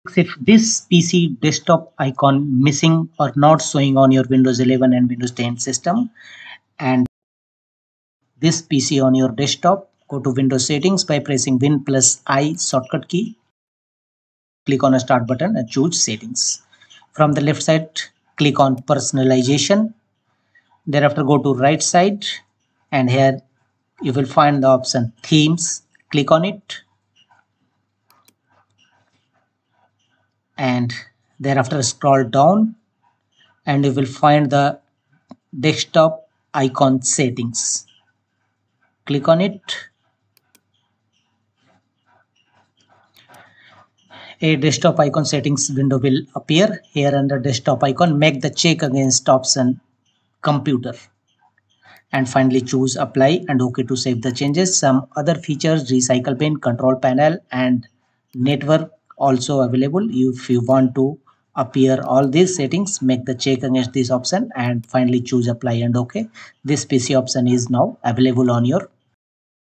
if this PC desktop icon missing or not showing on your Windows 11 and Windows 10 system, and this PC on your desktop, go to Windows settings by pressing Win plus I shortcut key. Click on a start button and choose settings. From the left side, click on personalization. Thereafter go to right side, and here you will find the option themes. Click on it, and thereafter scroll down, and you will find the desktop icon settings. Click on it. A desktop icon settings window will appear. Here under desktop icon, make the check against option computer, and finally choose apply and OK to save the changes. Some other features, recycle bin, control panel and network also available. If you want to appear all these settings, make the check against this option and finally choose apply and OK. This PC option is now available on your